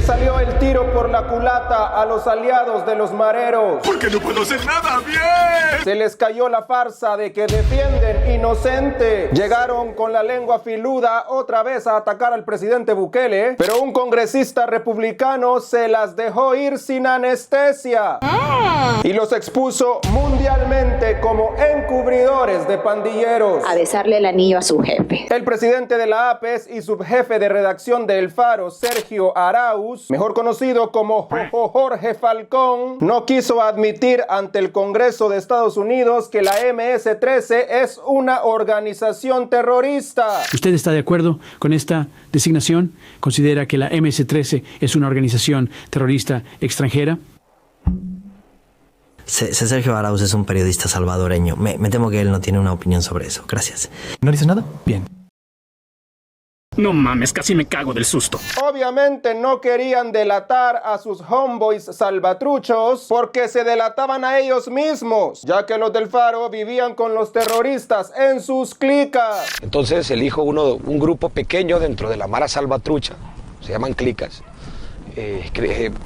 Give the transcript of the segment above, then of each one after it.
Le salió el tiro por la culata a los aliados de los mareros. Porque no puedo hacer nada bien. Se les cayó la farsa de que defienden inocente. Llegaron con la lengua filuda otra vez a atacar al presidente Bukele, pero un congresista republicano se las dejó ir sin anestesia y los expuso mundialmente como encubridores de pandilleros. A besarle el anillo a su jefe. El presidente de la APES y subjefe de redacción de El Faro, Sergio Arauz, mejor conocido como Jorge Falcón, no quiso admitir ante el Congreso de Estados Unidos que la MS-13 es una organización terrorista. ¿Usted está de acuerdo con esta designación? ¿Considera que la MS-13 es una organización terrorista extranjera? Sergio Arauz es un periodista salvadoreño. Me temo que él no tiene una opinión sobre eso. Gracias. ¿No dice nada? Bien. No mames, casi me cago del susto. Obviamente no querían delatar a sus homeboys salvatruchos porque se delataban a ellos mismos, ya que los del Faro vivían con los terroristas en sus clicas. Entonces elijo un grupo pequeño dentro de la Mara Salvatrucha, se llaman clicas.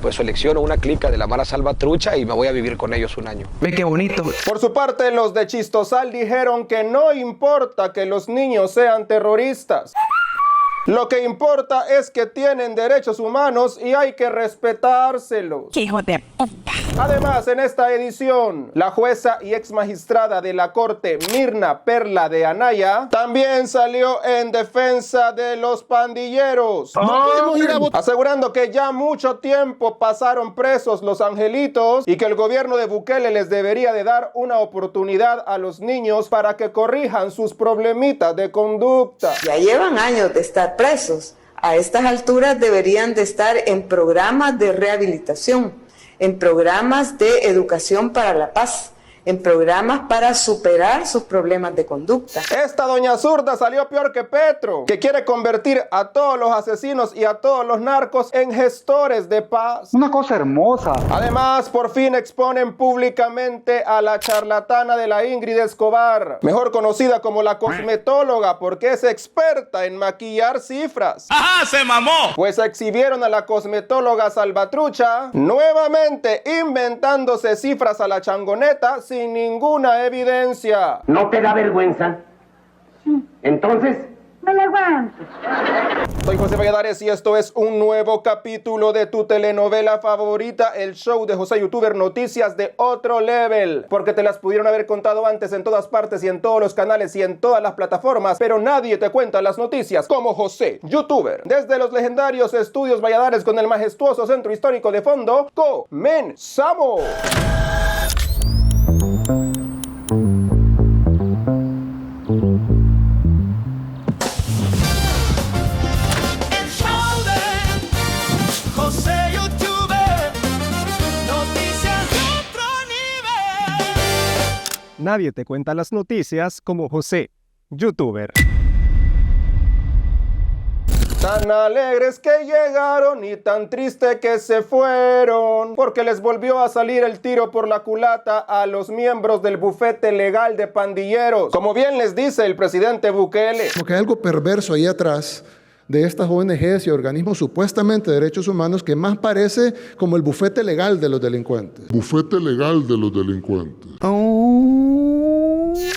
Pues selecciono una clica de la Mara Salvatrucha y me voy a vivir con ellos un año. Ve qué bonito. Por su parte, los de Chistosal dijeron que no importa que los niños sean terroristas. Lo que importa es que tienen derechos humanos y hay que respetárselos. ¡Qué hijo de puta! Además, en esta edición, la jueza y ex magistrada de la Corte, Mirna Perla de Anaya, también salió en defensa de los pandilleros, asegurando que ya mucho tiempo pasaron presos los angelitos y que el gobierno de Bukele les debería de dar una oportunidad a los niños para que corrijan sus problemitas de conducta. Ya llevan años de estar presos. A estas alturas deberían de estar en programas de rehabilitación, en programas de educación para la paz, en programas para superar sus problemas de conducta. Esta doña zurda salió peor que Petro, que quiere convertir a todos los asesinos y a todos los narcos en gestores de paz. Una cosa hermosa. Además, por fin exponen públicamente a la charlatana de la Ingrid Escobar, mejor conocida como la cosmetóloga, porque es experta en maquillar cifras. ¡Ajá, se mamó! Pues exhibieron a la cosmetóloga salvatrucha nuevamente inventándose cifras a la changoneta sin ninguna evidencia. ¿No te da vergüenza? Entonces, Me la aguanto. Soy José Valladares y esto es un nuevo capítulo de tu telenovela favorita, el show de José YouTuber, noticias de otro level. Porque te las pudieron haber contado antes en todas partes y en todos los canales y en todas las plataformas, pero nadie te cuenta las noticias como José YouTuber. Desde los legendarios estudios Valladares con el majestuoso centro histórico de fondo, ¡comenzamos! Nadie te cuenta las noticias como José YouTuber. Tan alegres que llegaron y tan triste que se fueron, porque les volvió a salir el tiro por la culata a los miembros del bufete legal de pandilleros. Como bien les dice el presidente Bukele. Como que hay algo perverso ahí atrás de estas ONGs y organismos supuestamente de derechos humanos que más parece como el bufete legal de los delincuentes. Bufete legal de los delincuentes.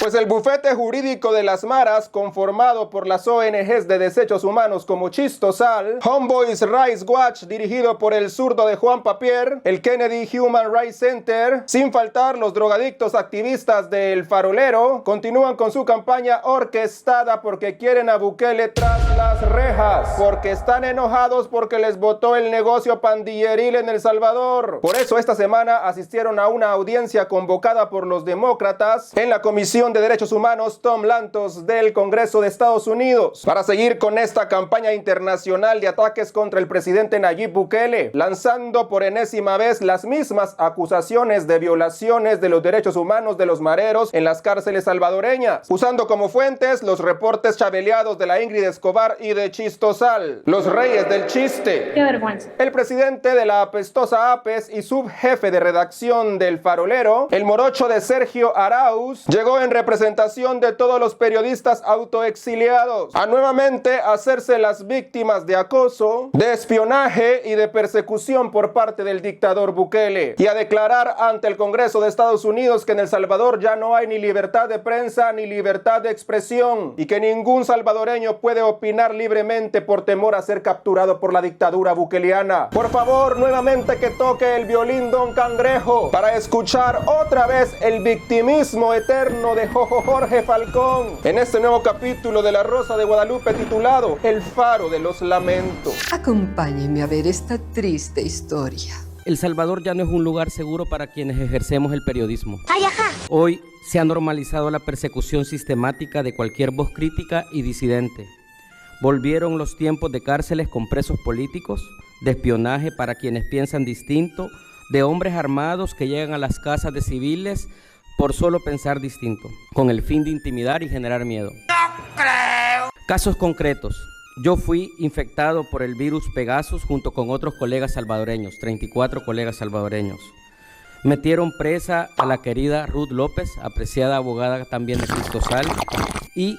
Pues el bufete jurídico de las maras, conformado por las ONGs de desechos humanos como Chistosal, Homeboys Rights Watch, dirigido por el zurdo de Juan Papier, el Kennedy Human Rights Center, sin faltar los drogadictos activistas del Farolero, continúan con su campaña orquestada porque quieren a Bukele tras las rejas, porque están enojados porque les botó el negocio pandilleril en El Salvador. Por eso esta semana asistieron a una audiencia convocada por los demócratas en la Comisión de Derechos Humanos Tom Lantos del Congreso de Estados Unidos para seguir con esta campaña internacional de ataques contra el presidente Nayib Bukele, lanzando por enésima vez las mismas acusaciones de violaciones de los derechos humanos de los mareros en las cárceles salvadoreñas, usando como fuentes los reportes chabeleados de la Ingrid Escobar y de Chistosal, los reyes del chiste. ¡Qué vergüenza! El presidente de la apestosa APES y subjefe de redacción del Farolero, el morocho de Sergio Arauz, llegó convocó en representación de todos los periodistas autoexiliados a nuevamente hacerse las víctimas de acoso, de espionaje y de persecución por parte del dictador Bukele, y a declarar ante el Congreso de Estados Unidos que en El Salvador ya no hay ni libertad de prensa ni libertad de expresión y que ningún salvadoreño puede opinar libremente por temor a ser capturado por la dictadura bukeliana. Por favor, nuevamente que toque el violín Don Cangrejo para escuchar otra vez el victimismo eterno de Jorge Falcón en este nuevo capítulo de La Rosa de Guadalupe titulado El Faro de los Lamentos. Acompáñenme a ver esta triste historia. El Salvador ya no es un lugar seguro para quienes ejercemos el periodismo. ¡Ay, ajá! Hoy se ha normalizado la persecución sistemática de cualquier voz crítica y disidente. Volvieron los tiempos de cárceles con presos políticos, de espionaje para quienes piensan distinto, de hombres armados que llegan a las casas de civiles por solo pensar distinto, con el fin de intimidar y generar miedo. ¡No creo! Casos concretos. Yo fui infectado por el virus Pegasus junto con otros colegas salvadoreños, 34 colegas salvadoreños. Metieron presa a la querida Ruth López, apreciada abogada también de Cristosal, y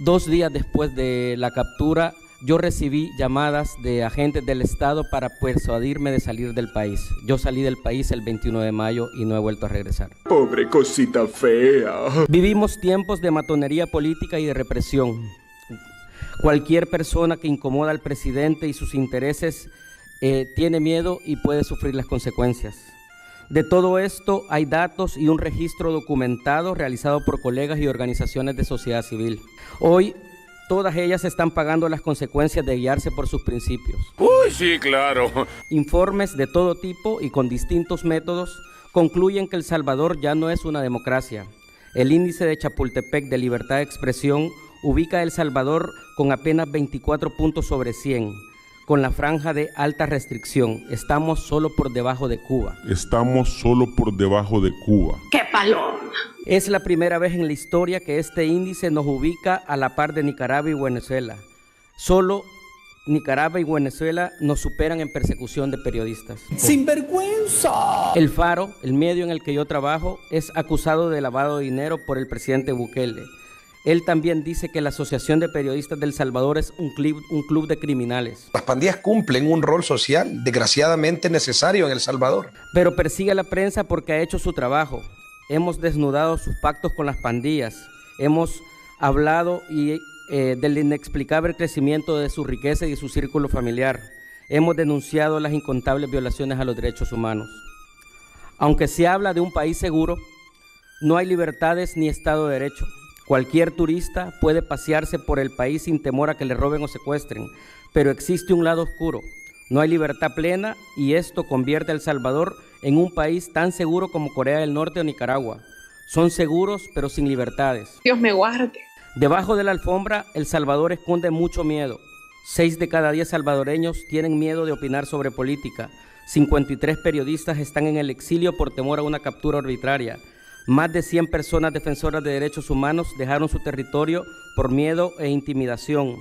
2 días después de la captura yo recibí llamadas de agentes del Estado para persuadirme de salir del país. Yo salí del país el 21 de mayo y no he vuelto a regresar. Pobre cosita fea. Vivimos tiempos de matonería política y de represión. Cualquier persona que incomoda al presidente y sus intereses tiene miedo y puede sufrir las consecuencias. De todo esto hay datos y un registro documentado realizado por colegas y organizaciones de sociedad civil. Hoy, todas ellas están pagando las consecuencias de guiarse por sus principios. Uy, sí, claro. Informes de todo tipo y con distintos métodos concluyen que El Salvador ya no es una democracia. El índice de Chapultepec de libertad de expresión ubica a El Salvador con apenas 24 puntos sobre 100, con la franja de alta restricción. Estamos solo por debajo de Cuba. Estamos solo por debajo de Cuba. ¡Qué paloma! Es la primera vez en la historia que este índice nos ubica a la par de Nicaragua y Venezuela. Solo Nicaragua y Venezuela nos superan en persecución de periodistas. ¡Sinvergüenza! El Faro, el medio en el que yo trabajo, es acusado de lavado de dinero por el presidente Bukele. Él también dice que la Asociación de Periodistas del Salvador es un club de criminales. Las pandillas cumplen un rol social desgraciadamente necesario en El Salvador. Pero persigue a la prensa porque ha hecho su trabajo. Hemos desnudado sus pactos con las pandillas. Hemos hablado del inexplicable crecimiento de su riqueza y de su círculo familiar. Hemos denunciado las incontables violaciones a los derechos humanos. Aunque se habla de un país seguro, no hay libertades ni Estado de Derecho. Cualquier turista puede pasearse por el país sin temor a que le roben o secuestren, pero existe un lado oscuro. No hay libertad plena y esto convierte a El Salvador en un país tan seguro como Corea del Norte o Nicaragua. Son seguros pero sin libertades. Dios me guarde. Debajo de la alfombra, El Salvador esconde mucho miedo. 6 de cada 10 salvadoreños tienen miedo de opinar sobre política. 53 periodistas están en el exilio por temor a una captura arbitraria. Más de 100 personas defensoras de derechos humanos dejaron su territorio por miedo e intimidación.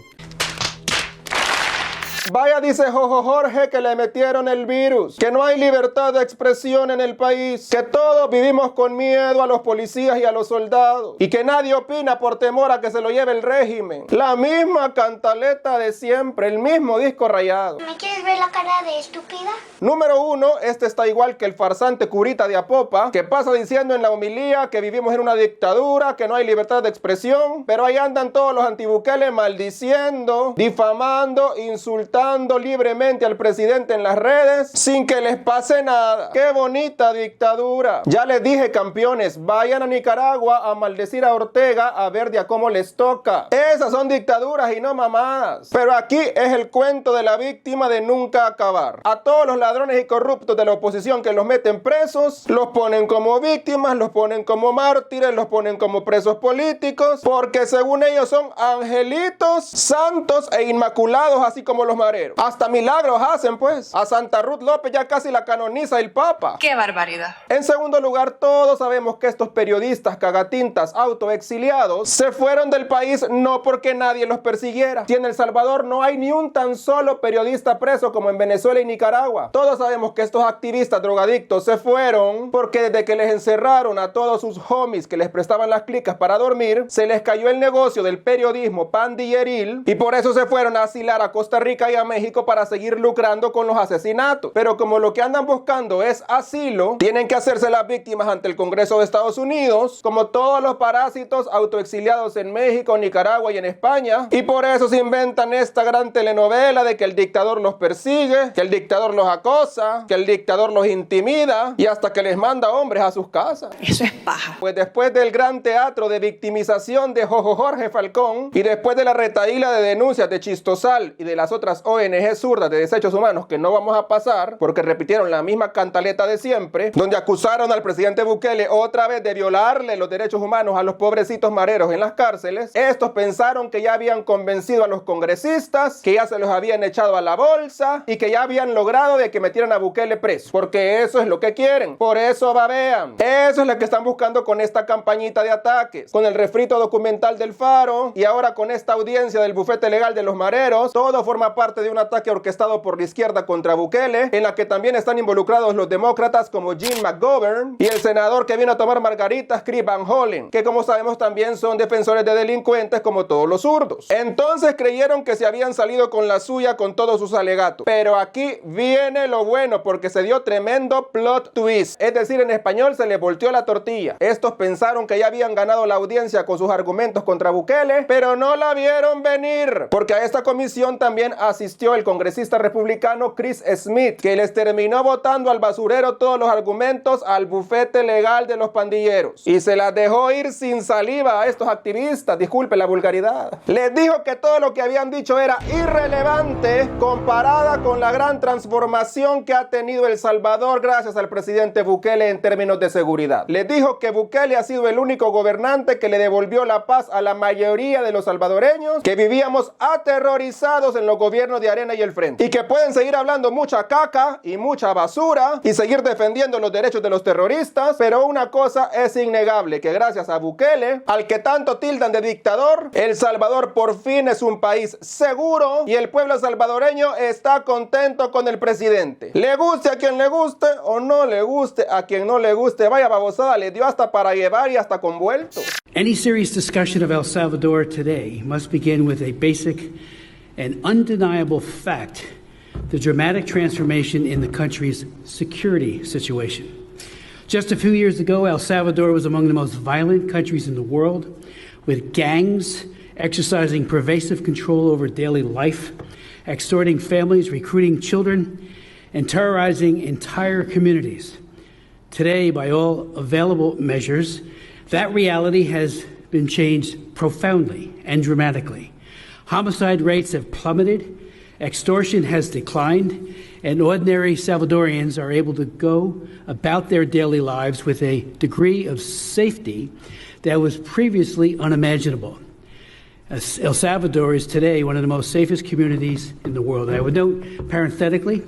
Vaya, dice Jorge, que le metieron el virus, que no hay libertad de expresión en el país, que todos vivimos con miedo a los policías y a los soldados, y que nadie opina por temor a que se lo lleve el régimen. La misma cantaleta de siempre, el mismo disco rayado. ¿Me quieres ver la cara de estúpida? Número 1, este está igual que el farsante curita de Apopa, que pasa diciendo en la homilía que vivimos en una dictadura, que no hay libertad de expresión, pero ahí andan todos los antibuqueles maldiciendo, difamando, insultando libremente al presidente en las redes sin que les pase nada. ¡Qué bonita dictadura! Ya les dije, campeones, vayan a Nicaragua a maldecir a Ortega a ver de a cómo les toca. Esas son dictaduras y no mamadas. Pero aquí es el cuento de la víctima de nunca acabar. A todos los ladrones y corruptos de la oposición que los meten presos, los ponen como víctimas, los ponen como mártires, los ponen como presos políticos, porque según ellos son angelitos, santos e inmaculados, así como los mareros. Hasta milagros hacen, pues. A Santa Ruth López ya casi la canoniza el Papa. ¡Qué barbaridad! En segundo lugar, todos sabemos que estos periodistas cagatintas autoexiliados se fueron del país no porque nadie los persiguiera. Si en El Salvador no hay ni un tan solo periodista preso como en Venezuela y Nicaragua. Todos sabemos que estos activistas drogadictos se fueron porque desde que les encerraron a todos sus homies que les prestaban las clicas para dormir, se les cayó el negocio del periodismo pandilleril y por eso se fueron a asilar a Costa Rica y a México para seguir lucrando con los asesinatos. Pero como lo que andan buscando es asilo, tienen que hacerse las víctimas ante el Congreso de Estados Unidos, como todos los parásitos autoexiliados en México, Nicaragua y en España, y por eso se inventan esta gran telenovela de que el dictador los persigue, que el dictador los acosa, que el dictador los intimida y hasta que les manda hombres a sus casas. Eso es paja. Pues después del gran teatro de victimización de Jorge Falcón y después de la retaíla de denuncias de Chistosal y de las otras ONG zurdas de derechos humanos que no vamos a pasar porque repitieron la misma cantaleta de siempre, donde acusaron al presidente Bukele otra vez de violarle los derechos humanos a los pobrecitos mareros en las cárceles, estos pensaron que ya habían convencido a los congresistas, que ya se los habían echado a la bolsa y que ya habían logrado de que metieran a Bukele preso, porque eso es lo que quieren, por eso babean. Eso es lo que están buscando con esta campañita de ataques, con el refrito documental del Faro y ahora con esta audiencia del bufete legal de los mareros. Todo forma parte de un ataque orquestado por la izquierda contra Bukele, en la que también están involucrados los demócratas como Jim McGovern y el senador que vino a tomar margaritas, Chris Van Hollen, que como sabemos también son defensores de delincuentes como todos los zurdos. Entonces creyeron que se habían salido con la suya con todos sus alegatos. Pero aquí viene lo bueno, porque se dio tremendo plot twist. Es decir, en español se les volteó la tortilla. Estos pensaron que ya habían ganado la audiencia con sus argumentos contra Bukele, pero no la vieron venir, porque a esta comisión también asistió el congresista republicano Chris Smith, que les terminó botando al basurero todos los argumentos al bufete legal de los pandilleros y se las dejó ir sin saliva a estos activistas, disculpe la vulgaridad. Les dijo que todo lo que habían dicho era irrelevante comparada con la gran transformación que ha tenido El Salvador gracias al presidente Bukele en términos de seguridad. Les dijo que Bukele ha sido el único gobernante que le devolvió la paz a la mayoría de los salvadoreños, que vivíamos aterrorizados en los gobiernos de Arena y el Frente, y que pueden seguir hablando mucha caca y mucha basura y seguir defendiendo los derechos de los terroristas, pero una cosa es innegable, que gracias a Bukele, al que tanto tildan de dictador, El Salvador por fin es un país seguro y el pueblo salvadoreño está contento con el presidente. Le guste a quien le guste o no le guste a quien no le guste, vaya babosada, le dio hasta para llevar y hasta con vuelto. Any serious discussion of El Salvador today must begin with a basic and undeniable fact: the dramatic transformation in the country's security situation. Just a few years ago, El Salvador was among the most violent countries in the world, with gangs exercising pervasive control over daily life, extorting families, recruiting children, and terrorizing entire communities. Today, by all available measures, that reality has been changed profoundly and dramatically. Homicide rates have plummeted, extortion has declined, and ordinary Salvadorians are able to go about their daily lives with a degree of safety that was previously unimaginable. El Salvador is today one of the most safest communities in the world. I would note, parenthetically,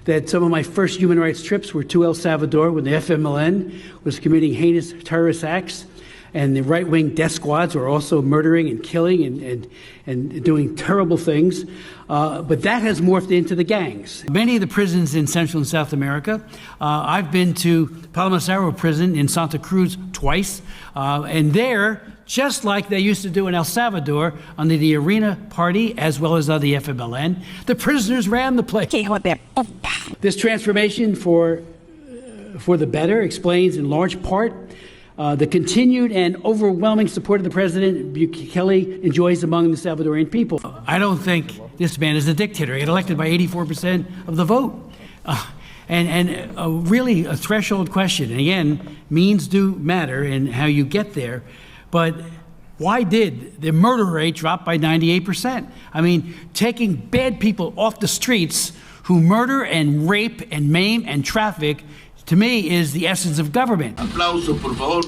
that some of my first human rights trips were to El Salvador when the FMLN was committing heinous terrorist acts, and the right-wing death squads were also murdering and killing and doing terrible things. But that has morphed into the gangs. Many of the prisons in Central and South America, I've been to Palomasaro prison in Santa Cruz twice, and there, just like they used to do in El Salvador under the Arena Party as well as under the FMLN, the prisoners ran the place. This transformation for the better explains in large part the continued and overwhelming support of the President Bukele enjoys among the Salvadorian people. I don't think this man is a dictator. He got elected by 84% of the vote. And really a threshold question. And again, means do matter in how you get there. But why did the murder rate drop by 98%? I mean, taking bad people off the streets who murder and rape and maim and traffic, to me, is the essence of government. Aplauso, por favor.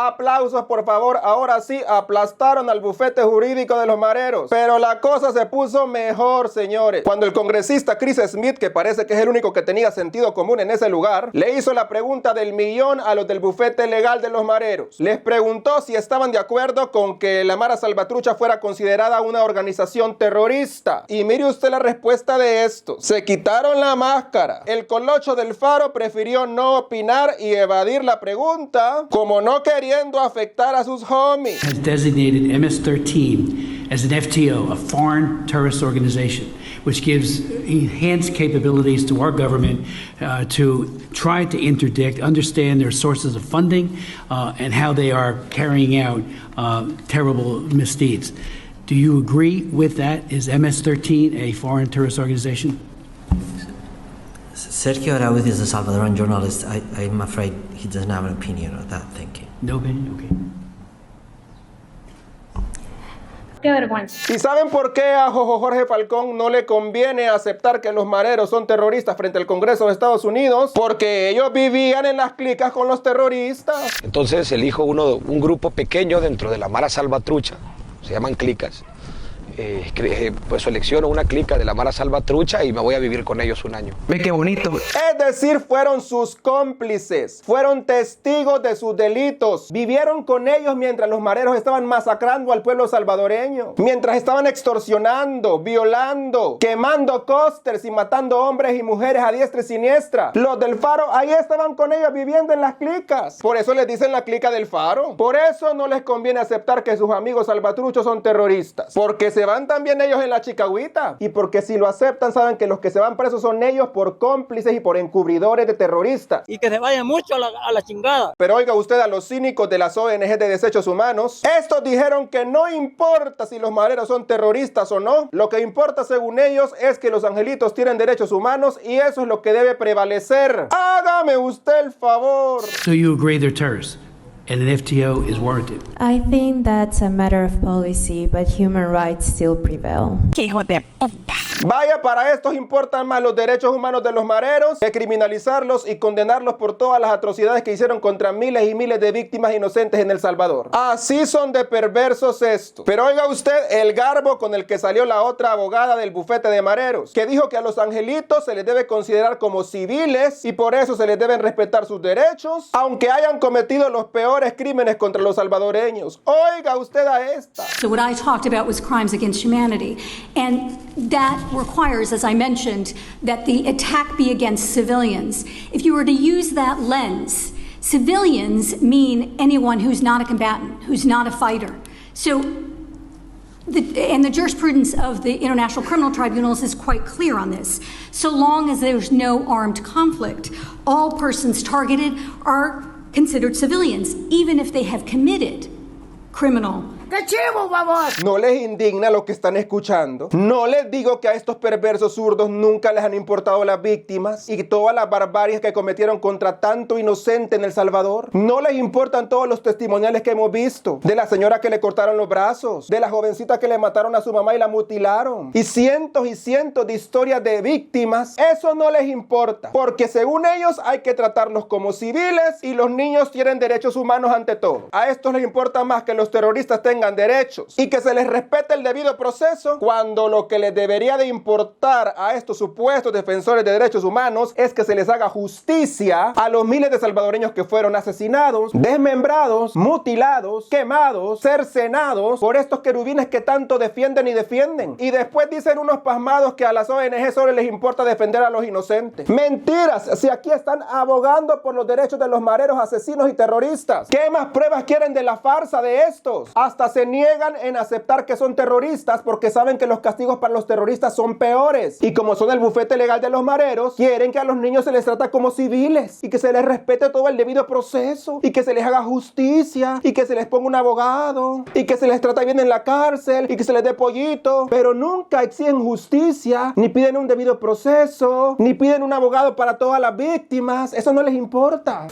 Aplausos, por favor. Ahora sí, aplastaron al bufete jurídico de los mareros. Pero la cosa se puso mejor, señores. Cuando el congresista Chris Smith, que parece que es el único que tenía sentido común en ese lugar, le hizo la pregunta del millón a los del bufete legal de los mareros. Les preguntó si estaban de acuerdo con que la Mara Salvatrucha fuera considerada una organización terrorista. Y mire usted la respuesta de esto. Se quitaron la máscara. El colocho del Faro prefirió no opinar y evadir la pregunta, como no queriendo afectar a sus homies. Has designated MS-13 as an FTO, a foreign terrorist organization, which gives enhanced capabilities to our government to try to interdict, understand their sources of funding, and how they are carrying out terrible misdeeds. Do you agree with that? Is MS-13 a foreign terrorist organization? Sergio Arauz is a Salvadoran journalist. I'm afraid he doesn't have an opinion on that. Thank you. No opinion? Okay. Qué vergüenza. ¿Y saben por qué a Jorge Falcón no le conviene aceptar que los mareros son terroristas frente al Congreso de Estados Unidos? Porque ellos vivían en las clicas con los terroristas. Entonces elijo un grupo pequeño dentro de la Mara Salvatrucha, se llaman clicas. Pues selecciono una clica de la Mara Salvatrucha y me voy a vivir con ellos un año. Ve qué bonito. Es decir, fueron sus cómplices, fueron testigos de sus delitos, vivieron con ellos mientras los mareros estaban masacrando al pueblo salvadoreño, mientras estaban extorsionando, violando, quemando cósters y matando hombres y mujeres a diestra y siniestra. Los del Faro ahí estaban con ellos viviendo en las clicas. Por eso les dicen la clica del Faro. Por eso no les conviene aceptar que sus amigos salvatruchos son terroristas, porque se van también ellos en la chicagüita, y porque si lo aceptan saben que los que se van presos son ellos por cómplices y por encubridores de terroristas. Y que se vayan mucho a la chingada. Pero oiga usted a los cínicos de las ONG de derechos humanos, estos dijeron que no importa si los mareros son terroristas o no, lo que importa según ellos es que los angelitos tienen derechos humanos y eso es lo que debe prevalecer. Hágame usted el favor. So you agree they're terrorists? And an FTO is warranted. I think that's a matter of policy, but human rights still prevail. Hijo de puta. Vaya, para estos importan más los derechos humanos de los mareros que criminalizarlos y condenarlos por todas las atrocidades que hicieron contra miles y miles de víctimas inocentes en El Salvador. Así son de perversos estos. Pero oiga usted el garbo con el que salió la otra abogada del bufete de mareros, que dijo que a los angelitos se les debe considerar como civiles y por eso se les deben respetar sus derechos, aunque hayan cometido los peores crímenes contra los salvadoreños. Oiga usted a esta. So what I talked about was crimes against humanity, and that requires, as I mentioned, that the attack be against civilians. If you were to use that lens, civilians mean anyone who's not a combatant, who's not a fighter. So the jurisprudence of the International Criminal Tribunals is quite clear on this. So long as there's no armed conflict, all persons targeted are considered civilians, even if they have committed criminal. ¡Qué chivo, vamos! ¿No les indigna lo que están escuchando? ¿No les digo que a estos perversos zurdos nunca les han importado las víctimas y todas las barbaries que cometieron contra tanto inocente en El Salvador? ¿No les importan todos los testimoniales que hemos visto? De la señora que le cortaron los brazos, de la jovencita que le mataron a su mamá y la mutilaron, y cientos de historias de víctimas. Eso no les importa, porque según ellos hay que tratarlos como civiles y los niños tienen derechos humanos ante todo. A estos les importa más que los terroristas tengan derechos y que se les respete el debido proceso, cuando lo que les debería de importar a estos supuestos defensores de derechos humanos es que se les haga justicia a los miles de salvadoreños que fueron asesinados, desmembrados, mutilados, quemados, cercenados por estos querubines que tanto defienden y defienden. Y después dicen unos pasmados que a las ONG solo les importa defender a los inocentes. Mentiras, si aquí están abogando por los derechos de los mareros asesinos y terroristas. ¿Qué más pruebas quieren de la farsa de estos? Hasta se niegan en aceptar que son terroristas porque saben que los castigos para los terroristas son peores. Y como son el bufete legal de los mareros, quieren que a los niños se les trata como civiles y que se les respete todo el debido proceso y que se les haga justicia y que se les ponga un abogado y que se les trate bien en la cárcel y que se les dé pollito. Pero nunca exigen justicia, ni piden un debido proceso, ni piden un abogado para todas las víctimas. Eso no les importa.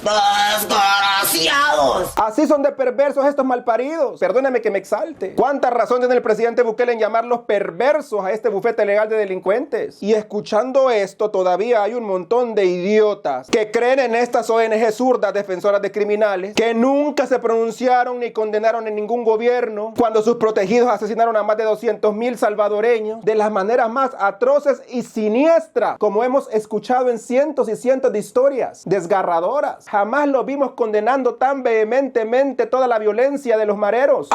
¡Desgraciados! Así son de perversos estos malparidos. Perdóneme que que me exalte. ¿Cuánta razón tiene el presidente Bukele en llamarlos perversos a este bufete legal de delincuentes? Y escuchando esto, todavía hay un montón de idiotas que creen en estas ONG zurdas defensoras de criminales, que nunca se pronunciaron ni condenaron en ningún gobierno cuando sus protegidos asesinaron a más de 200,000 salvadoreños de las maneras más atroces y siniestras, como hemos escuchado en cientos y cientos de historias desgarradoras. Jamás lo vimos condenando tan vehementemente toda la violencia de los mareros.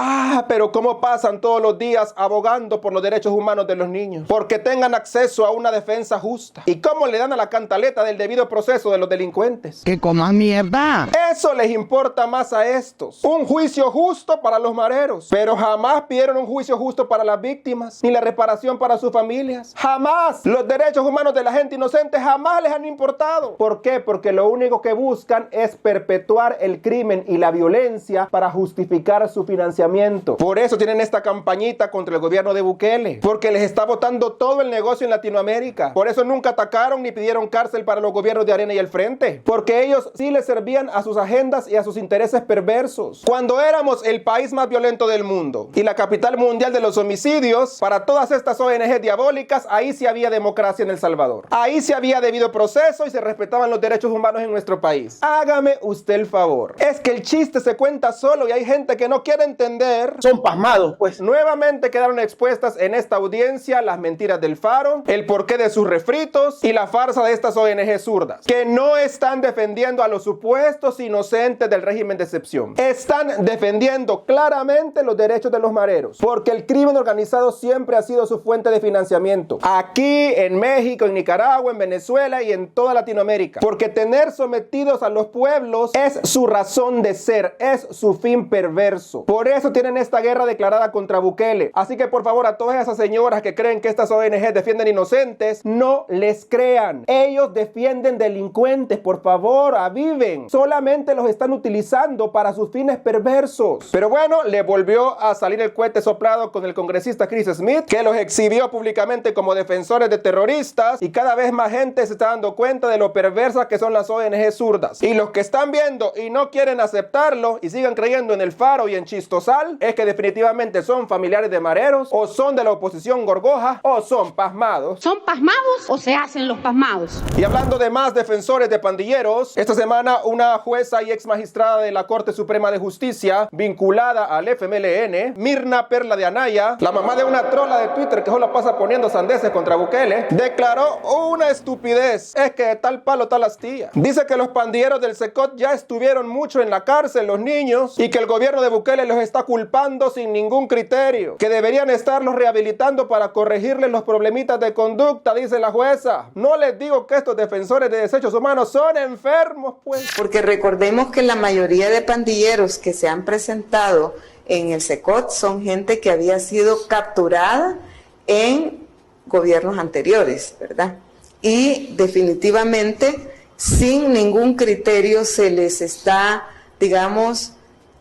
Pero cómo pasan todos los días abogando por los derechos humanos de los niños, porque tengan acceso a una defensa justa. Y cómo le dan a la cantaleta del debido proceso de los delincuentes. ¡Que coman mierda! Eso les importa más a estos. Un juicio justo para los mareros. Pero jamás pidieron un juicio justo para las víctimas, ni la reparación para sus familias. Jamás. Los derechos humanos de la gente inocente jamás les han importado. ¿Por qué? Porque lo único que buscan es perpetuar el crimen y la violencia para justificar su financiamiento. Por eso tienen esta campañita contra el gobierno de Bukele, porque les está botando todo el negocio en Latinoamérica. Por eso nunca atacaron ni pidieron cárcel para los gobiernos de Arena y el Frente, porque ellos sí les servían a sus agendas y a sus intereses perversos. Cuando éramos el país más violento del mundo y la capital mundial de los homicidios, para todas estas ONG diabólicas, ahí sí había democracia en El Salvador. Ahí sí había debido proceso y se respetaban los derechos humanos en nuestro país. Hágame usted el favor. Es que el chiste se cuenta solo y hay gente que no quiere entender. Son pasmados, pues. Nuevamente quedaron expuestas en esta audiencia las mentiras del Faro, el porqué de sus refritos y la farsa de estas ONG zurdas, que no están defendiendo a los supuestos inocentes del régimen de excepción. Están defendiendo claramente los derechos de los mareros, porque el crimen organizado siempre ha sido su fuente de financiamiento. Aquí, en México, en Nicaragua, en Venezuela y en toda Latinoamérica. Porque tener sometidos a los pueblos es su razón de ser, es su fin perverso. Por eso tienen esta guerra declarada contra Bukele. Así que por favor, a todas esas señoras que creen que estas ONG defienden inocentes, no les crean. Ellos defienden delincuentes, por favor, aviven. Solamente los están utilizando para sus fines perversos. Pero bueno, le volvió a salir el cohete soplado con el congresista Chris Smith, que los exhibió públicamente como defensores de terroristas, y cada vez más gente se está dando cuenta de lo perversas que son las ONG zurdas. Y los que están viendo y no quieren aceptarlo y sigan creyendo en el Faro y en Chistosal, es que definitivamente son familiares de mareros, o son de la oposición gorgoja, o son pasmados. ¿Son pasmados o se hacen los pasmados? Y hablando de más defensores de pandilleros, esta semana una jueza y ex magistrada de la Corte Suprema de Justicia, vinculada al FMLN, Mirna Perla de Anaya, la mamá de una trola de Twitter que solo pasa poniendo sandeces contra Bukele, declaró una estupidez. Es que de tal palo tal astilla. Dice que los pandilleros del Secot ya estuvieron mucho en la cárcel, los niños, y que el gobierno de Bukele los está culpando sin ningún criterio, que deberían estarlos rehabilitando para corregirles los problemitas de conducta, dice la jueza. No les digo que estos defensores de derechos humanos son enfermos, pues. Porque recordemos que la mayoría de pandilleros que se han presentado en el Secot son gente que había sido capturada en gobiernos anteriores, ¿verdad? Y definitivamente sin ningún criterio se les está, digamos,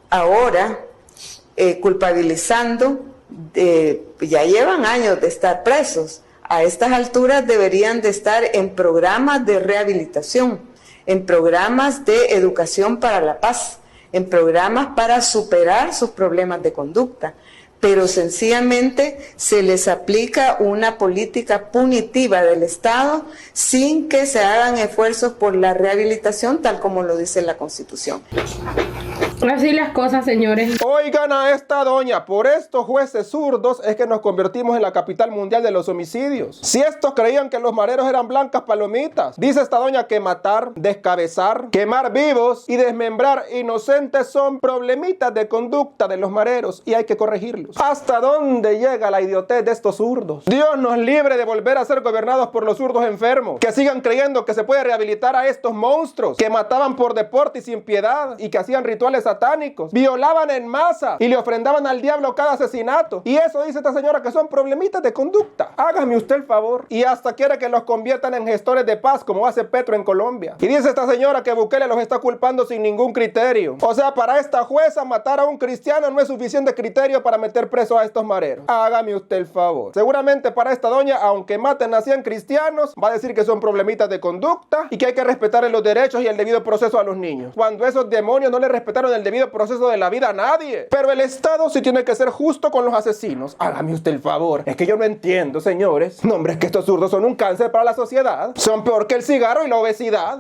ahora culpabilizando. Ya llevan años de estar presos. A estas alturas deberían de estar en programas de rehabilitación, en programas de educación para la paz, en programas para superar sus problemas de conducta, pero sencillamente se les aplica una política punitiva del Estado sin que se hagan esfuerzos por la rehabilitación, tal como lo dice la Constitución. Así las cosas, señores. Oigan a esta doña, por estos jueces zurdos es que nos convertimos en la capital mundial de los homicidios. Si estos creían que los mareros eran blancas palomitas, dice esta doña que matar, descabezar, quemar vivos y desmembrar inocentes son problemitas de conducta de los mareros y hay que corregirlos. ¿Hasta dónde llega la idiotez de estos zurdos? Dios nos libre de volver a ser gobernados por los zurdos enfermos, que sigan creyendo que se puede rehabilitar a estos monstruos que mataban por deporte y sin piedad y que hacían rituales satánicos, violaban en masa y le ofrendaban al diablo cada asesinato. Y eso dice esta señora que son problemitas de conducta. Hágame usted el favor. Y hasta quiere que los conviertan en gestores de paz como hace Petro en Colombia. Y dice esta señora que Bukele los está culpando sin ningún criterio. O sea, para esta jueza matar a un cristiano no es suficiente criterio para meter preso a estos mareros. Hágame usted el favor. Seguramente para esta doña, aunque maten a 100 cristianos, va a decir que son problemitas de conducta y que hay que respetar los derechos y el debido proceso a los niños. Cuando esos demonios no le respetaron el el debido proceso de la vida a nadie. Pero el Estado sí tiene que ser justo con los asesinos. Hágame usted el favor. Es que yo no entiendo, señores. No, hombre, es que estos zurdos son un cáncer para la sociedad. Son peor que el cigarro y la obesidad.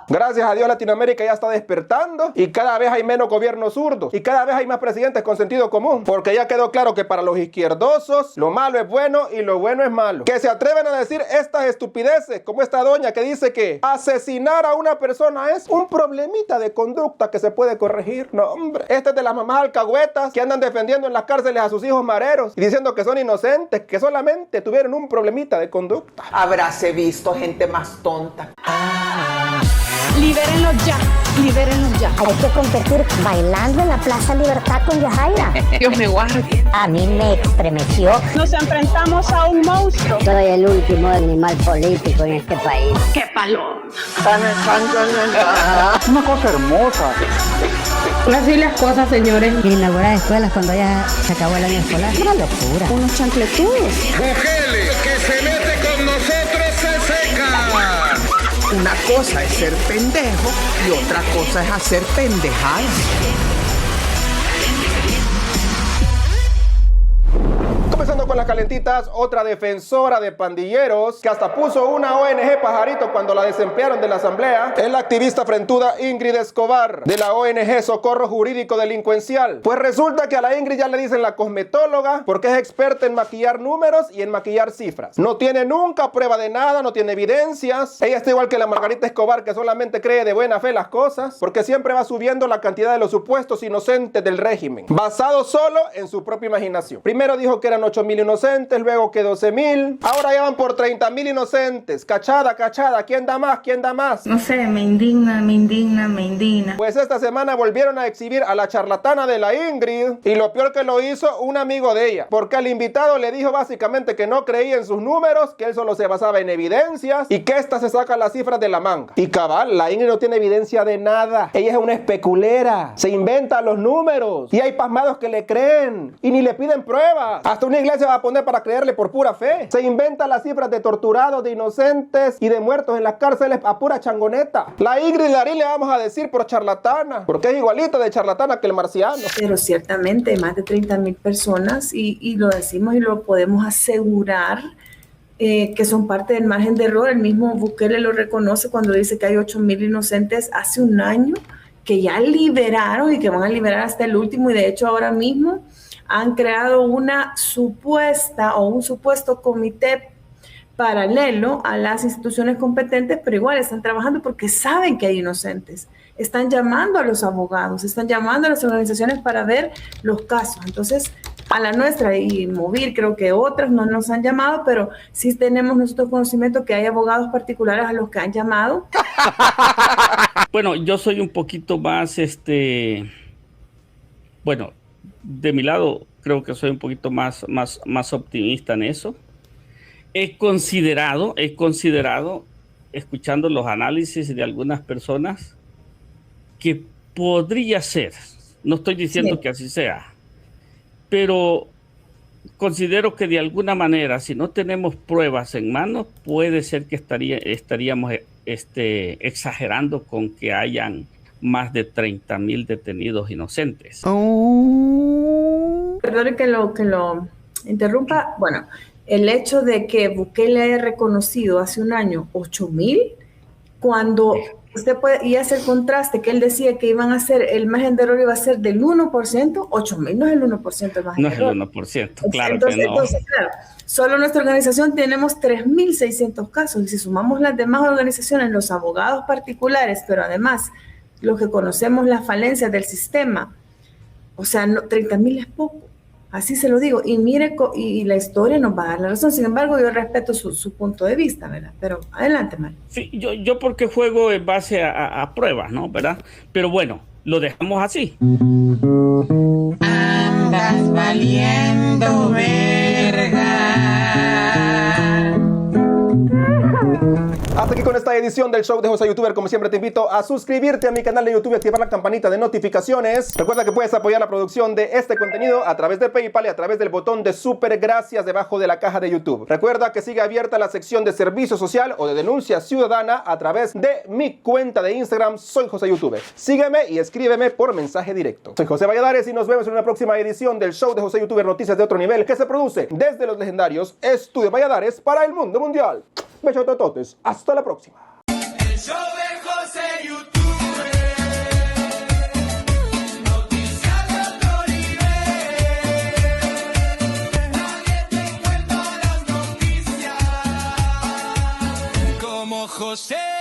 Gracias a Dios, Latinoamérica ya está despertando y cada vez hay menos gobiernos zurdos y cada vez hay más presidentes con sentido común. Porque ya quedó claro que para los izquierdosos lo malo es bueno y lo bueno es malo. Que se atreven a decir estas estupideces, como esta doña que dice que asesinar a una persona es un problemita de conducta que se puede corregir. No, hombre. Este es de las mamás alcahuetas que andan defendiendo en las cárceles a sus hijos mareros y diciendo que son inocentes, que solamente tuvieron un problemita de conducta. Habráse visto gente más tonta. Libérenlos ya, libérenlos ya. Hay que competir bailando en la Plaza Libertad con Yajaira. Dios me guarde. A mí me estremeció. Nos enfrentamos a un monstruo. Soy el último animal político en este país. ¡Qué paloma! Una cosa hermosa. Así las cosas, señores. Inaugurar escuelas cuando ya se acabó el año escolar. Una locura. Unos chancletudos. Bukele, que se mete con nosotros se seca. Una cosa es ser pendejo y otra cosa es hacer pendejadas. Comenzando con las calentitas, otra defensora de pandilleros que hasta puso una ONG pajarito cuando la desemplearon de la asamblea es la activista frentuda Ingrid Escobar de la ONG Socorro Jurídico Delincuencial. Pues resulta que a la Ingrid ya le dicen la cosmetóloga porque es experta en maquillar números y en maquillar cifras. No tiene nunca prueba de nada, no tiene evidencias. Ella está igual que la Margarita Escobar que solamente cree de buena fe las cosas porque siempre va subiendo la cantidad de los supuestos inocentes del régimen, basado solo en su propia imaginación. Primero dijo que eran 8,000 inocentes, luego que 12,000, ahora ya van por 30,000 inocentes. Cachada, ¿quién da más? ¿Quién da más? No sé, me indigna. Pues esta semana volvieron a exhibir a la charlatana de la Ingrid y lo peor que lo hizo un amigo de ella, porque al invitado le dijo básicamente que no creía en sus números, que él solo se basaba en evidencias y que esta se saca las cifras de la manga. Y cabal, la Ingrid no tiene evidencia de nada. Ella es una especulera, se inventa los números y hay pasmados que le creen y ni le piden pruebas. Hasta una iglesia va a poner para creerle por pura fe. Se inventa las cifras de torturados, de inocentes y de muertos en las cárceles a pura changoneta. La Ingrid Larín le vamos a decir por charlatana, porque es igualita de charlatana que el marciano. Pero ciertamente más de 30,000 personas y lo decimos y lo podemos asegurar que son parte del margen de error. El mismo Bukele lo reconoce cuando dice que hay 8,000 inocentes hace un año que ya liberaron y que van a liberar hasta el último y de hecho ahora mismo han creado una supuesta o un supuesto comité paralelo a las instituciones competentes, pero igual están trabajando porque saben que hay inocentes. Están llamando a los abogados, están llamando a las organizaciones para ver los casos. Entonces, a la nuestra y Movir, creo que otras no nos han llamado, pero sí tenemos nosotros conocimiento que hay abogados particulares a los que han llamado. Bueno, yo soy un poquito más, bueno, de mi lado creo que soy un poquito más optimista en eso. He considerado, escuchando los análisis de algunas personas, que podría ser, no estoy diciendo que así sea, pero considero que de alguna manera, si no tenemos pruebas en mano, puede ser que estaríamos exagerando con que hayan más de 30,000 detenidos inocentes. Perdone que lo interrumpa. Bueno, el hecho de que Bukele haya reconocido hace un año 8,000, cuando usted puede y hacer el contraste que él decía que iban a hacer, el margen de error iba a ser del 1%, 8,000 no es el 1% del margen de error. No es el 1%, claro entonces, que no. Entonces, claro, solo nuestra organización tenemos 3,600 casos y si sumamos las demás organizaciones, los abogados particulares, pero además los que conocemos las falencias del sistema, o sea, 30,000 es poco. Así se lo digo, y mire, y la historia nos va a dar la razón. Sin embargo, yo respeto su punto de vista, ¿verdad? Pero adelante, Mario. Sí, yo porque juego en base a pruebas, ¿no? ¿Verdad? Pero bueno, lo dejamos así. Andas valiendo verga. Hasta aquí con esta edición del show de José YouTuber. Como siempre te invito a suscribirte a mi canal de YouTube y activar la campanita de notificaciones. Recuerda que puedes apoyar la producción de este contenido a través de PayPal y a través del botón de super gracias debajo de la caja de YouTube. Recuerda que sigue abierta la sección de servicio social o de denuncia ciudadana a través de mi cuenta de Instagram. Soy José YouTuber. Sígueme y escríbeme por mensaje directo. Soy José Valladares y nos vemos en una próxima edición del show de José YouTuber, noticias de otro nivel, que se produce desde los legendarios Estudios Valladares para el mundo mundial. Besotototes, hasta la próxima. El show de José YouTuber, noticias de otro nivel. Nadie te cuenta las noticias como José.